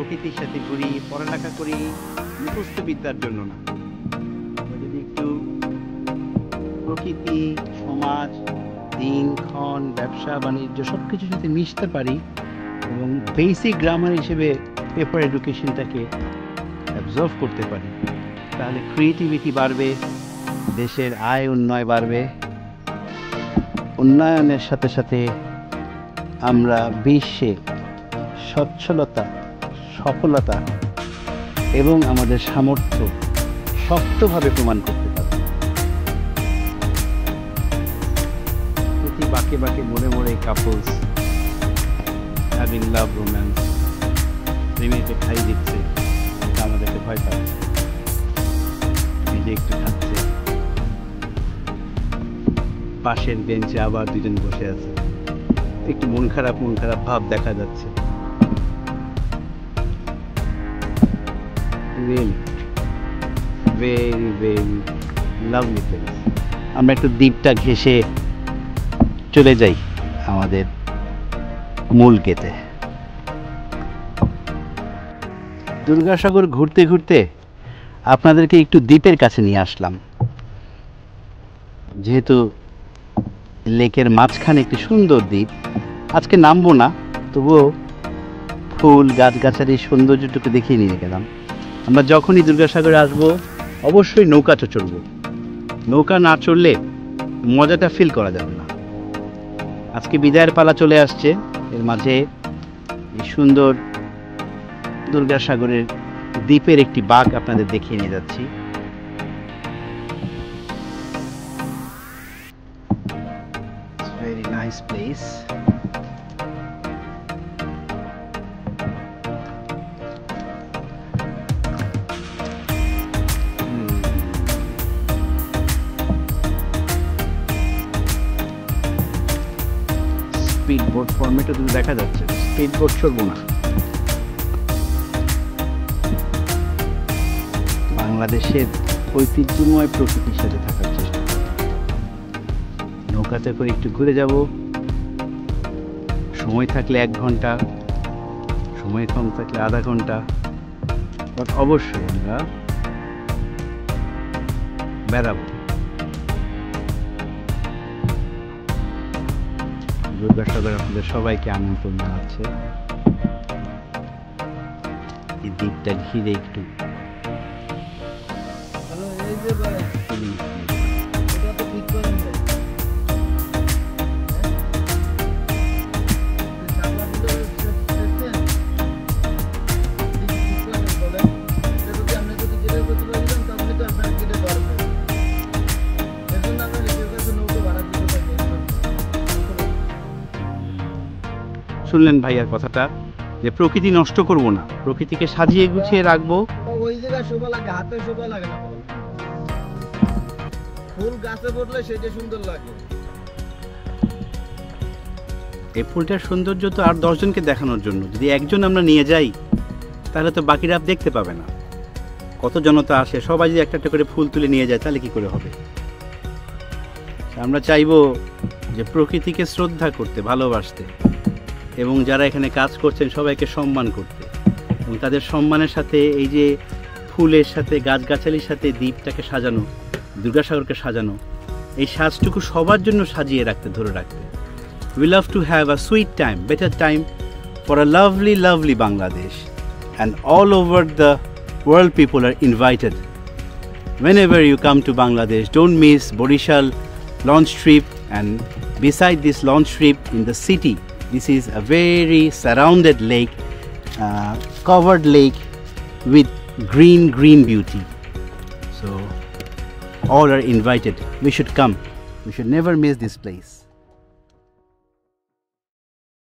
প্রকৃতির সাথে ঘুরি, পড়ালেখা করি মুখস্থ বিদ্যার জন্য না। আমরা যদি একটু প্রকৃতি, সমাজ, দিনক্ষণ, ব্যবসা বাণিজ্য সব কিছুর সাথে মিশতে পারি এবং বেসিক গ্রামার হিসেবে পেপার এডুকেশনটাকে অ্যাবজর্ভ করতে পারি, তাহলে ক্রিয়েটিভিটি বাড়বে, দেশের আয় উন্নয় বাড়বে। উন্নয়নের সাথে সাথে আমরা বিশ্বে সচ্ছলতা, সফলতা এবং আমাদের সামর্থ্য শক্তভাবে প্রমাণ করতে পারব। প্রতি বাঁকে বাঁকে মোড়ে মোড়ে কাপলস হ্যাভিং লাভ রোম্যান্স, প্রেমেকে খাই দিচ্ছে, এটা আমাদেরকে ভয় পাচ্ছে, নিজে একটু খাচ্ছে, পাশের বেঞ্চে আবার দুজন বসে আছে, একটু মন খারাপ ভাব দেখা যাচ্ছে। Very very lovely place. আমরা একটু দ্বীপটা ঘেঁষে চলে যাই আমাদের মূল গেতে। দুর্গাসাগর ঘুরতে ঘুরতে আপনাদেরকে একটু দ্বীপের কাছে নিয়ে আসলাম। যেহেতু লেকের মাঝখানে একটি সুন্দর দ্বীপ, আজকে নামবো না, তবুও ফুল গাছগাছালির সৌন্দর্যটুকু দেখিয়ে নিয়ে গেলাম। আমরা যখনই দুর্গাসাগরে আসবো অবশ্যই নৌকাটা চড়বো। নৌকা না চড়লে মজাটা ফিল করা যাবে না। আজকে বিদায়ের পালা চলে আসছে, এর মাঝে এই সুন্দর দুর্গাসাগরের দ্বীপের একটি বাঁক আপনাদের দেখিয়ে নিয়ে যাচ্ছি। Very nice place. Speed boat ফরম্যাটে তুমি দেখা যাচ্ছে, স্পিড বোট চড়বো না। বাংলাদেশের ঐতিহ্যময় প্রকৃতির সাথে থাকার চেষ্টা করব। নৌকাতে করে একটু ঘুরে যাব, সময় থাকলে 1 ঘন্টা, সময় কম থাকলে আধা ঘন্টা, বাট অবশ্যই আমরা বেড়াবো। দুর্গাসাগর আপনাদের সবাইকে আমন্ত্রণ জানাচ্ছে। এই দ্বীপটা ঘিরে একটু শুনলেন ভাইয়ার কথাটা, যে প্রকৃতি নষ্ট করব না, প্রকৃতিকে সাজিয়ে গুছিয়ে রাখবো। ওই জায়গায় শোভা লাগে, হাতে শোভা লাগে না, ফুল গাছে পড়লে সেটা সুন্দর লাগে। এই ফুলটার সৌন্দর্য তো আর 10 জনকে দেখানোর জন্য। যদি একজন আমরা নিয়ে যাই তাহলে তো বাকিরা দেখতে পাবে না। কত জনতা আসে, সবাই যদি একটা একটা করে ফুল তুলে নিয়ে যায় তাহলে কি করে হবে? আমরা চাইবো যে প্রকৃতিকে শ্রদ্ধা করতে, ভালোবাসতে, এবং যারা এখানে কাজ করছেন সবাইকে সম্মান করতে, এবং তাদের সম্মানের সাথে এই যে ফুলের সাথে গাছগাছালির সাথে দ্বীপটাকে সাজানো, দুর্গাসাগরকে সাজানো, এই সাজটুকু সবার জন্য সাজিয়ে রাখতে, ধরে রাখতে। We love to have a sweet time, better time for a lovely, lovely Bangladesh, and all over the world people are invited. Whenever you come to Bangladesh, don't miss Borishal launch trip, and beside this launch trip in the city, this is a very surrounded lake, covered lake with green beauty. So all are invited. We should come. We should never miss this place.